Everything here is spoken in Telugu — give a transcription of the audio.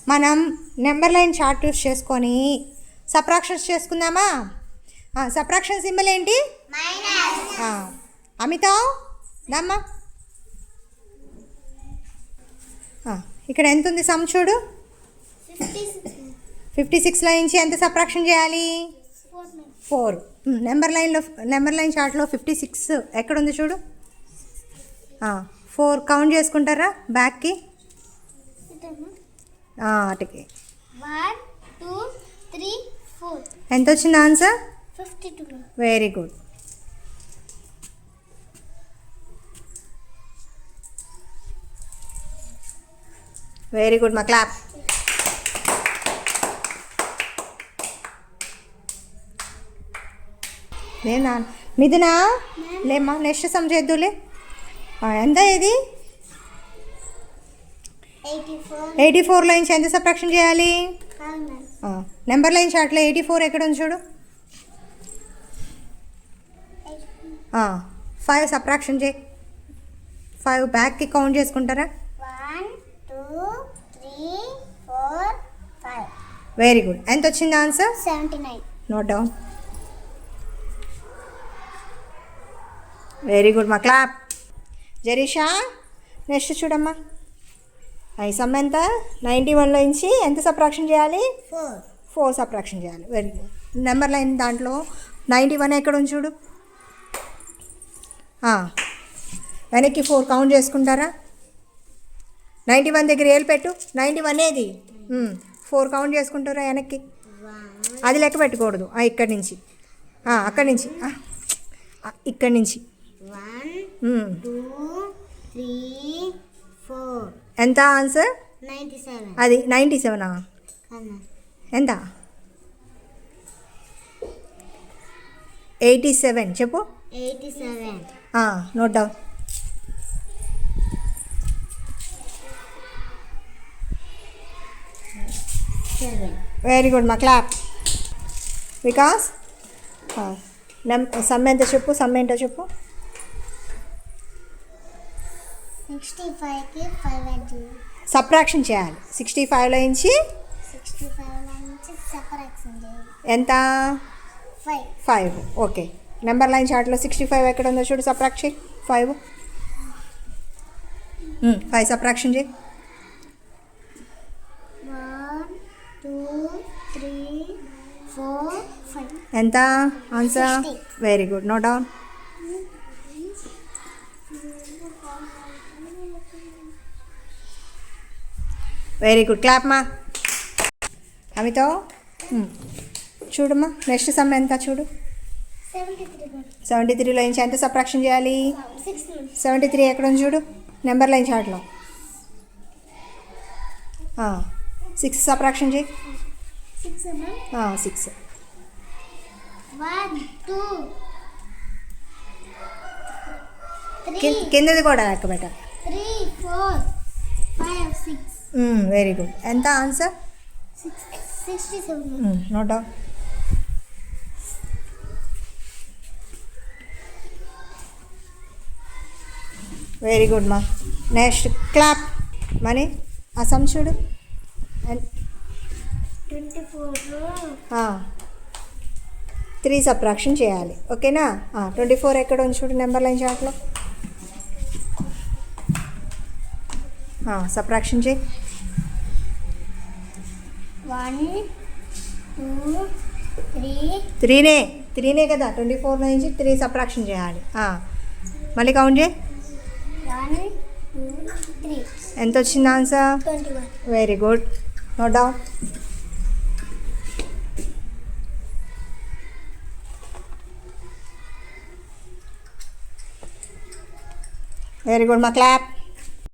మనం నెంబర్ లైన్ చార్ట్ యూస్ చేసుకొని సబ్ట్రాక్షన్స్ చేసుకుందామా? సబ్ట్రాక్షన్ సింబల్ ఏంటి? అమితావ్ దమ్మా. ఇక్కడ ఎంత ఉంది సమ్ చూడు. 56లో నుంచి ఎంత సబ్ట్రాక్షన్ చేయాలి? 4. నెంబర్ లైన్ చార్ట్లో 56 ఎక్కడుంది చూడు. 4 కౌంట్ చేసుకుంటారా బ్యాక్కి? అటుకి 1 2 3 4. ఎంత వచ్చింది answer? 52. Very good. Very good మా క్లాప్. నేనా మిథునా లేమ్మా, నెక్స్ట్ సమ్ చేద్దులే. ఎంత ఇది? 84లో నుంచి ఎంత సబ్ట్రాక్షన్ చేయాలి? నెంబర్ లైన్ చార్ట్లో 84 ఎక్కడ ఉంది చూడు. 5 సబ్ట్రాక్షన్ చేయి. 5 బ్యాక్కి కౌంట్ చేసుకుంటారా? 1 2 3 4 5. Very good. ఎంత వచ్చింది answer? 79. Note down. Very good మా క్లాప్. జరీషా నెక్స్ట్ చూడమ్మా. ఈ సమ్ ఎంత? 91లో నుంచి ఎంత సబ్ట్రాక్షన్ చేయాలి? 4 సబ్ట్రాక్షన్ చేయాలి. Very good. నెంబర్ లైన్ దాంట్లో 91 ఎక్కడ ఉంది చూడు. వెనక్కి 4 కౌంట్ చేసుకుంటారా? 91 దగ్గర ఏలు పెట్టు. 91 ఏది? 4 కౌంట్ చేసుకుంటారా వెనక్కి? అది లెక్క పెట్టకూడదు. ఇక్కడి నుంచి అక్కడి నుంచి ఇక్కడి నుంచి 1 2 3 4. ఎంత ఆన్సర్? 97. అది 97. ఎంత? 87 చెప్పు. 87. Note down. వెరీ గుడ్ మా క్లాప్. వికాస్ సమ్ ఎంత చెప్పు. సమ్ ఏంటో చెప్పు. 65కి 5 యాడ్ చేయాలి. సబ్ట్రాక్షన్ చేయాలి. 65లో నుంచి 65లో నుంచి సబ్ట్రాక్షన్ చేయాలి. ఎంత? 5. ఓకే. నెంబర్ లైన్ చార్ట్లో 65 ఎక్కడ ఉందో చూడు. సబ్ట్రాక్ట్ చేయి. 5 సబ్ట్రాక్షన్ చేయి. 1 2 3 4 5. ఎంత answer? 60. Very good. Note down. Very good. Clap మా. అమితో చూడమ్మా. నెక్స్ట్ సమ్ ఎంత చూడు. 73లో నుంచి ఎంత సబ్ట్రాక్షన్ చేయాలి? 73 ఎక్కడ ఉంది చూడు. నెంబర్ లైన్ చార్ట్లో 6 సబ్ట్రాక్షన్ చేయి. 6 1 2 3 కిందది కూడా లెక్క పెట్ట. 3 4 5 6. Very good. ఎంత answer? 67. Note down. Very good మా. Next clap. మనీ ఆ సమ్ చూడు. 24 3 సబ్ట్రాక్షన్ చేయాలి. ఓకేనా? 24 ఎక్కడ ఉంది చూడు నెంబర్ లైన్ చార్ట్లో. సబ్ట్రాక్షన్ చేయి. 1 2 3 3 కదా. 24 నుంచి 3 సబ్ట్రాక్షన్ చేయాలి. మళ్ళీ కౌంట్ చేయి. 1 2 3. ఎంత వచ్చింది answer? 21. Very good. Note down. Very good మా క్లాప్.